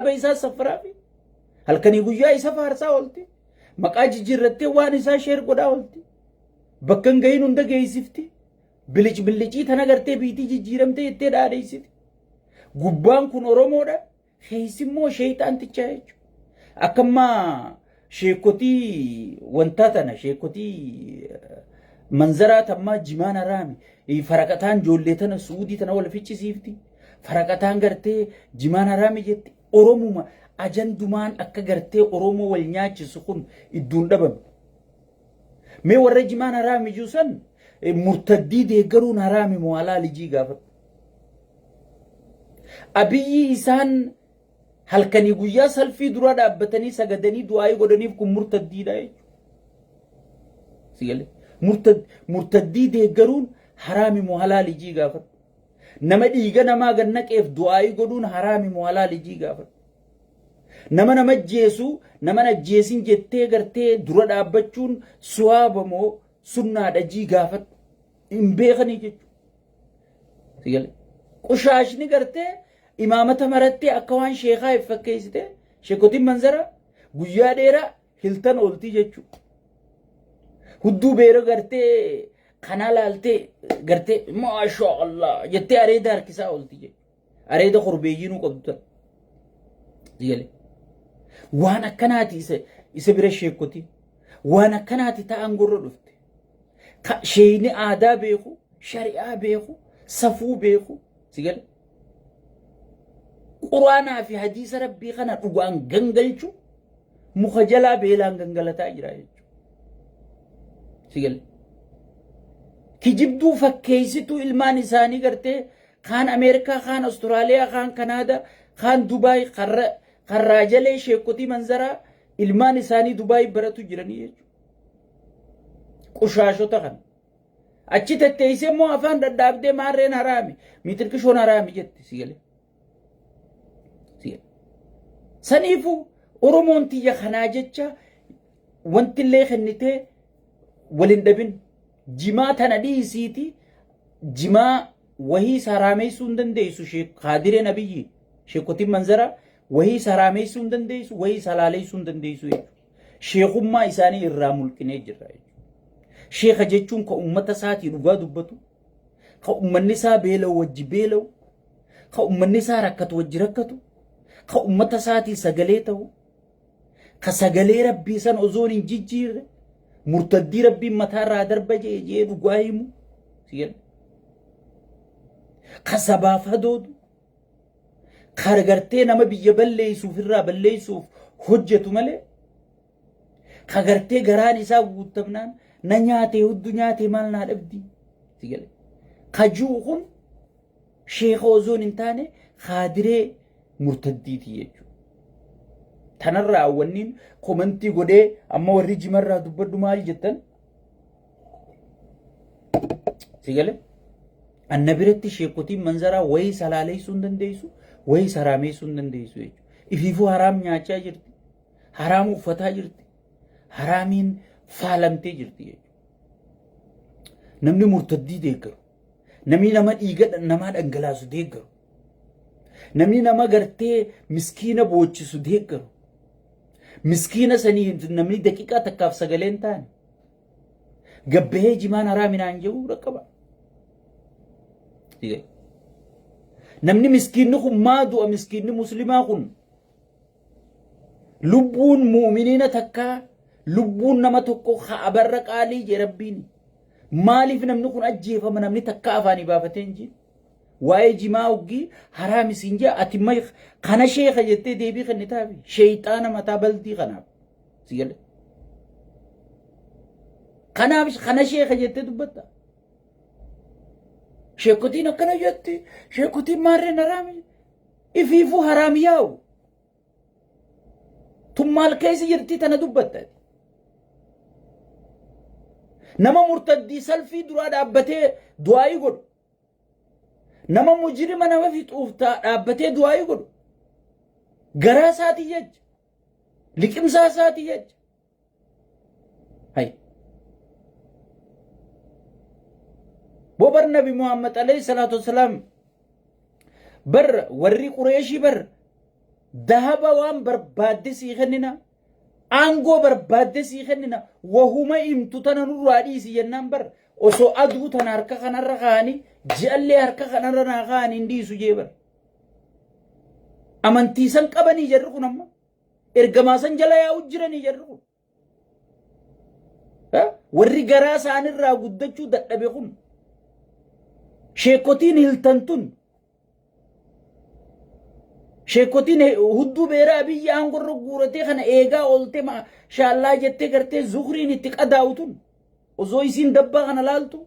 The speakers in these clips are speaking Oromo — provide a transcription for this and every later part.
بيسا سفرافي هل كان يقول إسا فارسا قلتي مقاجي جرتي وان إسا شير قدا قلتي بكن غين هندا غيسفتي بلجي تنا غرتي بيتي جيرمتي يتي داديسفتي gubbaan kun oromoodha keessimmoo sheeyxaanti jechu akkamma sheekotii wanta tana sheekotii manzaraa tamma jimaan araami faraqataan joollee tana suudii tana wal fichisiifti faraqataan gartee jimaan araami jetti oromuma ajandumaan akka gartee oromoo wal nyaachisu kun idduun dhabame mee warra jimaan araami juusan murtaddii deeggaruun araami moo alaalijii gaafatu abiyyi isaan halkanii guyyaa salfii dura dhaabbatanii sagadanii du'aa godhaniif kun murtaddiidha jechuudha. Murtaddii deeggaruun haraami moo halaalijii gaafatu. Nama dhiiga namaa gannaqeef du'aa godhuun haraami moo halaalijii gaafatu. Nama jeesu nama ajjeesin jettee gartee dura dhaabbachuun suwaaba moo sunnaadha jii gaafatu. Hin beekanii jechuudha. Qushaashni gartee imaamata maratti akka waan sheekaa fakkeessite sheekotiin manzara guyyaa dheeraa hiltan ooltii jechuudha. Hudduu beera gartee kanaa laaltee gartee maasha Allah jettee areeda harkisaa ooltii jechuudha. Areeda korbeeyyiinuu qabdu tan. Waan akkanaati isa bira sheekotiin waan akkanaati ta'an gorra dhufte. Sheeyni aadaa beeku, shari'aa beeku, safuu beeku. Sigale Quraanaa fi hadiisa rabbii kana dhugaan gangalchu muka jalaa beelaan gangalataa jira jechuudha. Sigale kijibduu fakkeessituu ilmaan isaanii gartee kaan Ameerikaa, kaan Awustiraaliyaa, kaan Kanaadaa, kaan Dubaay, karraa jalee sheekotii manzaraa ilmaan isaanii Dubaay baratu jiranii jechuudha. Qushaashota kana. Achi tetteessee immoo afaan dadhaabdee maarreen haraami mitirkishoon haraami jetti sigale. Saniifuu Oromoon tiyya kanaa jecha wanti illee kennitee waliin dhabin jimaa tana dhiisiiti jimaa wahii saraameessuu hin dandeessu Qaadiree Nabiyyi sheekotiin manzara wahii saraameessuu hin dandeessu wahii salaaleessuu hin dandeessu sheekummaa isaanii irraa mulqinee jirra. Sheekha jechuun ka ummata isaatii dhugaa dubbatu, ka ummanni isaa beelaw wajji beelaw, ka ummanni isaa rakkatu wajji rakkatu, ka ummata isaatii sagalee ta'u, ka sagalee rabbii san ozoon hin jijjiirre, murtaddii rabbiin mataarraa darba jee dhugaa himu, ka sabaaf hadoodu, ka gartee nama biyya balleessuuf irraa balleessuuf hojjetu malee, ka gartee garaan isaa guutamnaan na nyaate huddu nyaate maal naa dhabdi sigale kajuu kun sheekha ozoon hin taane Qaadiree murtaddiiti jechuudha. Tanarraa wanniin komantii godhee amma warri jimarraa dubbadhu maal jettan sigale anna biratti sheekotiin manzaraa wayii salaaleessuu hin dandeessu wayii saraameessuu hin dandeessu jechuudha. Ifiifuu haraam nyaachaa jirti, haraam uffataa jirti, haraamiin faalamtee jirti jechuudha. Namni murtaddii deeggaru, namni nama dhiiga namaa dhangalaasu deeggaru, namni nama gartee miskiina boochisu deeggaru, miskiina sanii namni daqiiqaa takkaaf sagaleen taane gabbahee jimaan haraaminaan jedhu rakkaba. Namni miskiinni kun maa du'a miskiinni muslimaa kun lubbuun mu'miniina takkaa lubbuun nama tokko abarra qaalii jee rabbiin maaliif namni kun ajjeefama namni takka afaanii baafatee hin jiru waa'ee jimaa uggii haraami siin jee ati kana sheekha jettee deebii kennitaafi sheeyxaana mataa baltii kanaaf sigale kanaaf kana sheekha jettee dubbatta sheekotiin akkana jetti sheekotiin maarreen haraami ifiifuu haraami yaa'u tun maal keessa jirti tana dubbatta. Nama murtaddii salfii duraa dhaabbatee du'aa godhu nama mujrima nama fixuuf dhaabbatee du'aa godhu garaa isaatii jecha liqimsaa isaatii jecha hay bobar nabi Muhammad alayhi salatu wassalam bar warri Qureeshii bar ذهب وان برباد سيخننا أنغو برباد سيخننا وهما إمتتنا نرادي سيجنان بر وسو أدو تناركا خنرغاني جالي هركا خنرغاني اندي سجيبر أمانتيسان قبني جرقو نما إرقماسان جلا يا وجرني جرقو warri garaa isaanirraa guddachuu dadhabe kun sheekotiin hiltantun sheekotiin hudduu beeraa biyya aangorra guuratee kana eegaa oolte shaallaa jettee gartee zuhriin itti qadaa'utun osoo isiin dabbaa kana laaltu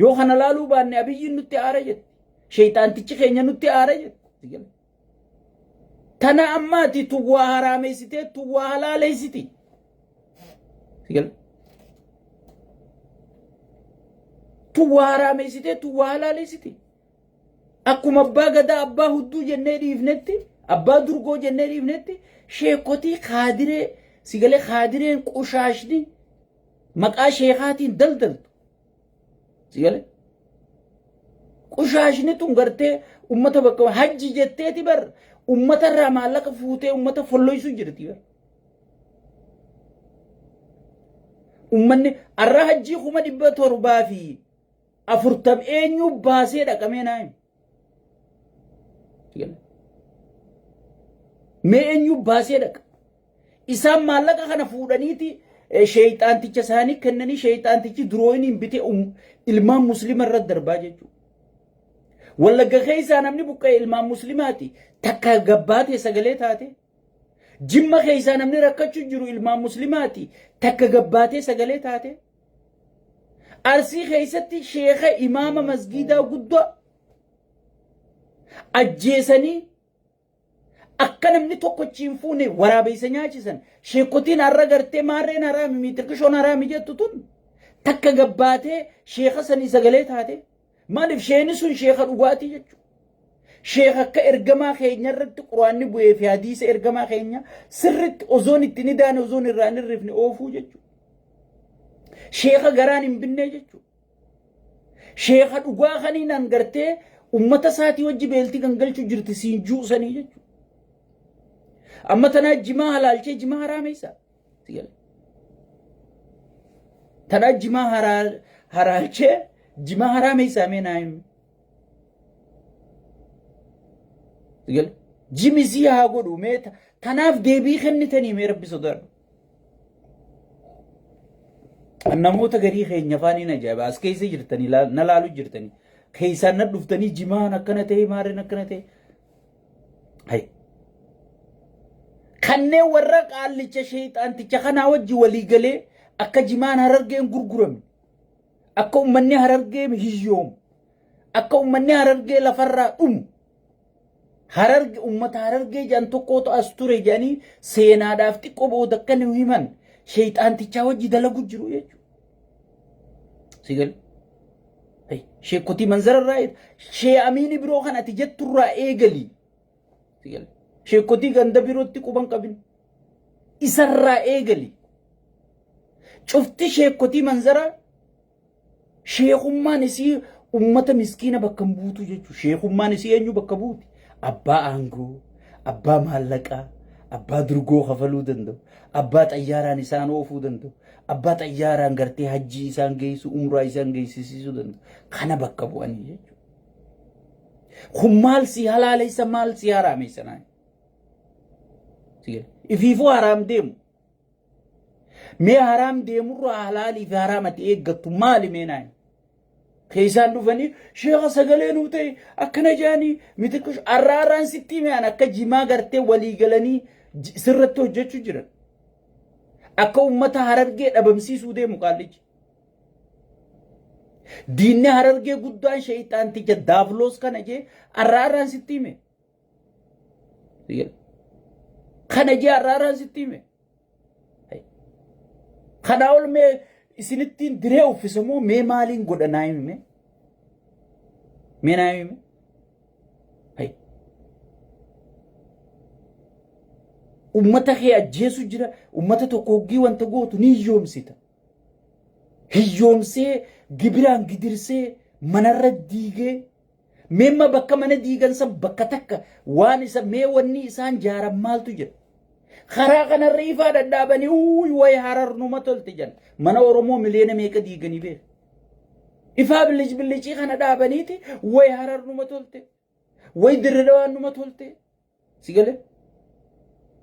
yoo kana laaluu baanne abiyyiin nutti aara jette sheeyxaantichi keenya nutti aara jette tana ammaati tuwwaa haraameessitee tuwwaa halaaleessiti tuwara meesite tuwala lesiti akkuma abbaa gadaa abbaa hudduu jennee dhiifnetti abbaa durgoo jennee dhiifnetti sheekotii khaadiree sigalee khaadireen qushaashni maqaa sheekaatiin daldaltu sigalee qushaashni tun gartee ummata bakka hajji jetteeti bar ummata irraa maallaqa fuutee ummata folloysuu jirti bar ummanni arra hajjii kuma 700 fi afurtam eenyu baasee dhaqamee naayim mee eenyu baasee dhaqa isaan maallaqa kana fuudhaniiti sheeyxaanticha isaanii kennanii sheeyxaantichi durooyin bitee ilmaan muslima irratti darbaa jechuudha wallagga keessaa namni buqqa'e ilmaan muslimaati takka gabbaatee sagalee taate jimma keessaa namni rakkachuu jiru ilmaan muslimaati takka gabbaatee sagalee taate arsii keessatti sheekha imaama masgiidaa guddaa ajjeesanii akka namni tokkochiin fuune waraabeessa nyaachisan sheekotiin har'a gartee maarreen haraami miitirkishoon haraami jettu tun takka gabbaatee sheekha sanii sagalee taate maaliif sheeni sun sheekha dhugaatii jechuudha sheekha akka ergamaa keenya irratti quraanni bu'ee fi hadiisa ergamaa keenya sirritti ozoon itti ni daane ozoon irraa hin hirrifne oofuu jechuudha sheekha garaan hin binne jechuudha sheekha dhugaa kaniinaan gartee ummata isaatii wajji beeltii kan galchuu jirti siin juusanii jechuudha amma tanaa jimaa halaalchee jimaa haraameessa tanaa jimaa haraalchee jimaa haraameessa meenaayim jimisi haa godhu meeta tanaaf deebii kennitanii mee rabbi sodaadhu namoota garii keenya faaniin ajaa'iba as keessa jirtanii na laaluu jirtanii keessaan na dhuftanii jimaan akkana ta'e maarreen akkana ta'e hay kanneen warra qaallicha sheeyxaanticha kanaa wajji walii galee akka jimaan harargeen gurgurame akka ummanni harargee hiyyoom akka ummanni harargee lafarraa dhumu hararge ummata harargee jan tokkootu as ture jedhanii seenaadhaaf xiqqoo booda akka nu himan sheeyxaantichaa wajji dalagu jiru jechuudha sigal sheekotii manzararraa shee amiini biroo kan ati jetturraa eegali sigal sheekotii ganda birootti quban qabin isarraa eegali cufti sheekotii manzaraa sheekummaan isii ummata miskiina bakka buutu jechuudha sheekummaan isii eenyu bakka buuti abbaa aangoo abbaa maallaqaa abbaa durgoo kafaluu danda'u abbaa xayyaaraan isaan oofuu danda'u abbaa xayyaaraan gartee hajjii isaan geessu umraa isaan geessisiisuu danda'u kana bakka bu'anii jechuudha kun maal si halaaleysa maal si haraameessa naan ifiifuu haraam deemu mee haraam deemurraa halaalii fi haraamatti eeggattu maali mee naan keessaan dhufanii sheekha sagalee nuu ta'e akkana jaanii mitirkish arraaraan sitti me'an akka jimaa gartee walii galanii sirratti hojjechuu jiran akka ummata harargee dhabamsiisuu deemu qaallichi diinni harargee guddaan sheeyxaanticha daafloos kana jee arraaraan sitti me kana jee arraaraan sitti me kana ol mee isinittiin diree uffisamoo mee maaliin godhanaa hime mee naa hime ummata kee ajjeesu jira ummata tokko hoggii wanta gootu ni hiyyoomsita hiyyoomsee gibiraan gidirsee manarra diigee Memma bakka mana diigan san bakka takka waan isa mee wanni isaan jaaran maaltu jira. Karaa kanarra ifaa dadhaabanii way harar numa tolte jan. Mana Oromoo miliyoona meeqa diiganii beeku. Ifaa billicii kana dhaabaniiti way harar numa tolte. Way dirridawaan numa tolte. Sigale?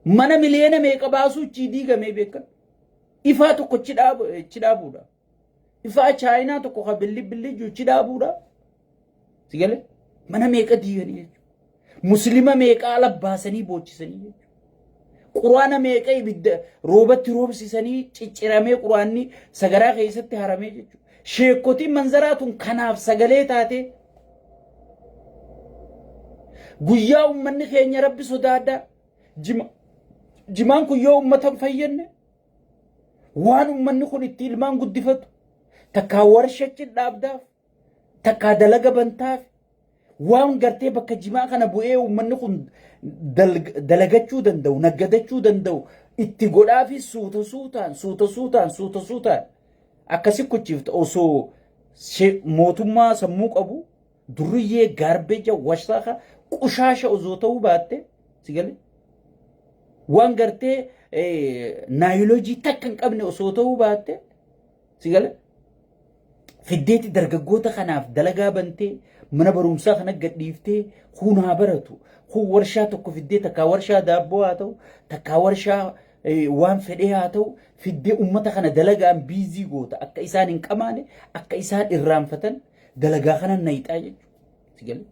Mana miliyoona meeqa baasuu chi diigamee beekan. Ifaa tokko chi dhaabuudha. Ifaa Chaayinaa tokko ka billi juu chi dhaabuudha. Sigale? Mana meeqa diiganii jechuudha. Muslima meeqa ala baasanii boochisanii jechuudha. Quraana meeqa ibidda roobatti roobsisanii cicciramee quraanni sagaraa keessatti haramee jechuudha. Sheekotiin manzaraatuun kanaaf sagalee taate guyyaa ummanni keenya rabbi sodaadhaa jimaan kun yoo ummatan fayyadne waan ummanni kun itti ilmaan guddifatu takkaa warshachi dhaabdaaf takkaa dalaga bantaaf waan gartee bakka jimaa kana bu'ee ummanni kun dalagachuu danda'u naggadachuu danda'u itti godhaafi suuta suutaan akkasi kuchiifta osoo mootummaa sammuu qabu duriyyee gaarbeeja wasaaqa qushaasha osoo ta'uu baatte sigale waan gartee naayilojii takka hin qabne osoo ta'uu baatte sigale fiddeeti dargaggoota kanaaf dalagaa bantee mana barumsaa kana gadhiiftee kunaa baratu kun warshaa tokko fiddee takkaa warshaa daabboo haa ta'u takkaa warshaa waan fedhee haa ta'u fiddee ummata kana dalagaan biizii goota akka isaan hin qamaane akka isaan irraanfatan dalagaa kana nayixaa jechuudha.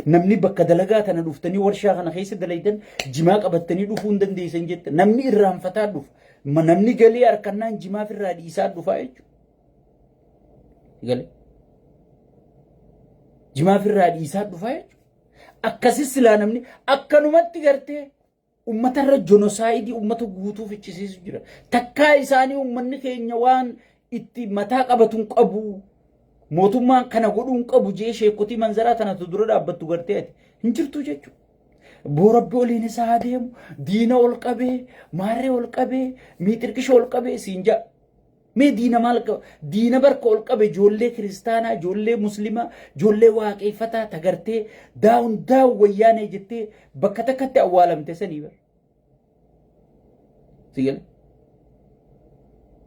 Namni bakka dalagaa tana dhuftanii warshaa kana keessa dalaydan jimaa qabattanii dhufuu hin dandeessan jette namni irraanfataa dhufa namni galii harkannaan jimaaf irraa dhiisaa dhufaa jechuudha. Jimaaf irraa dhiisaa dhufaa jechuudha. Akkasis silaa namni akkanumatti gartee ummatarra jenosaayidii ummata guutuu fichisiisu jira. Takkaa isaanii ummanni keenya waan itti mataa qabatuun qabu mootummaan kana godhuun qabu jee sheekotii manzaraa tanatu dura dhaabbattu gartee ati hin jirtu jechuudha. Boorabbi oliin isaa adeemu diina ol qabee maarree ol qabee miixirqisha ol qabee siin ja'a. Mee diina maal qaba? Diina barka ol qabe ijoollee kiristaanaa, ijoollee muslimaa, ijoollee waaqeffataa tagartee daawun wayyaanee jettee bakka takkatti awwaalamte sanii bar. Sigale?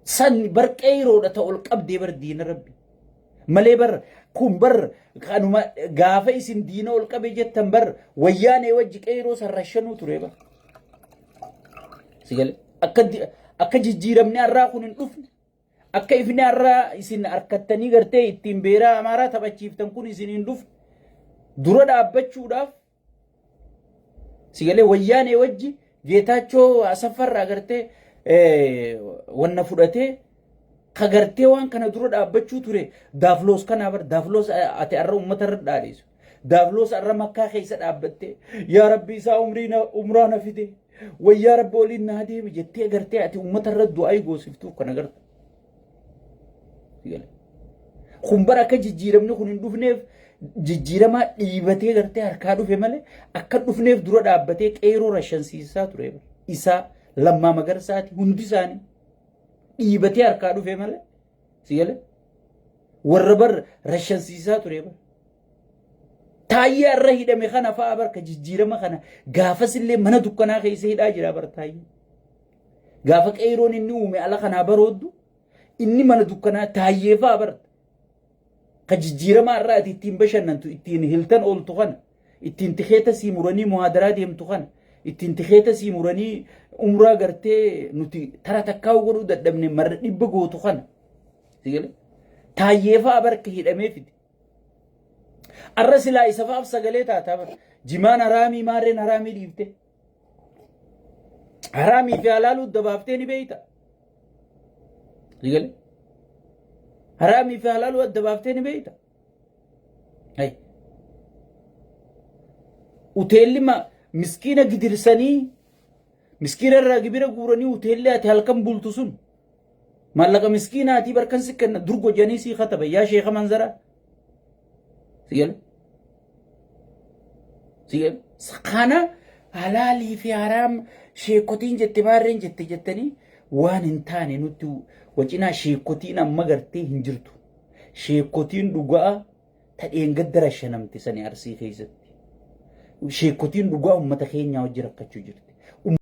San bar qeeroodha ta ol qabdee bar diina rabbi. Malee bar kun bar kanuma gaafa isin diina ol qabe jettan bar wayyaanee wajji qeeroo sarrashanuu ture bar. Sigale? Akka jijjiiramni har'aa kun hin dhufne. Akka ifni har'aa isin harkattanii gartee ittiin beeraa amaaraa taphachiiftan kun isin hin dhufne dura dhaabbachuudhaaf sigale wayyaanee wajji Geetaachoo Asafarraa gartee wanna fudhatee ka gartee waan kana dura dhaabbachuu ture daafloos kanaa bar daafloos ati har'a uummatarra dhaadheessu daafloos har'a makkaa keessa dhaabbattee yaa rabbi isaa umraa na fide wayyaa rabbi oliin naa deemi jettee gartee ati uummatarra du'aa goosiftuuf kana garta. Kun bara akka jijjiiramni kun hin dhufneef jijjiiramaa dhiibatee gartee harkaa dhufe malee akka dhufneef dura dhaabbatee qeeroo rashansiisaa ture isaa Lammaa Magarsaati hundi isaanii dhiibatee harkaa dhufe malee sigale warra bar rashansiisaa ture bar taayyee irra hidhame kana fa'aa barka jijjiirama kana gaafas illee mana dukkanaa keessa hidhaa jira bar taayyee gaafa qeeroon inni uume ala kanaa barooddu inni mana dukkanaa taayyee fa'aa bar ka jijjiirama irraa ati ittiin bashannantu ittiin hiltan ooltu kana ittiin tikeeta sii muranii muhaadaraa deemtu kana ittiin tikeeta sii muranii umraa gartee nuti tara takkaa godhuu dadhabne marra dhibba gootu kana sigale taayyee fa'aa barka hidhamee fide arra silaa isa fa'aaf sagalee taataa bar jimaan haraamii maarreen haraamii dhiifte haraamii fi halaaluu dabaaftee ni beeyta sigale haraamii fi halaaluu adda baaftee ni beeyta uteelli miskiina gidirsanii miskiina irraa gibira guuranii uteelli ati halkan bultu sun maallaqa miskiinaatii barkan si kenna durgo janii sii kataba yaa sheeka manzaraa sigale kana halaalii fi haraam sheekotiin jette maarreen jette jettanii waan hin taane nutti wacinaa sheekotiin amma gartee hin jirtu sheekotiin dhugaa tadheen gaddara shanamte sani arsii keessatti sheekotiin dhugaa ummata keenyaa wajji rakkachuu jirti.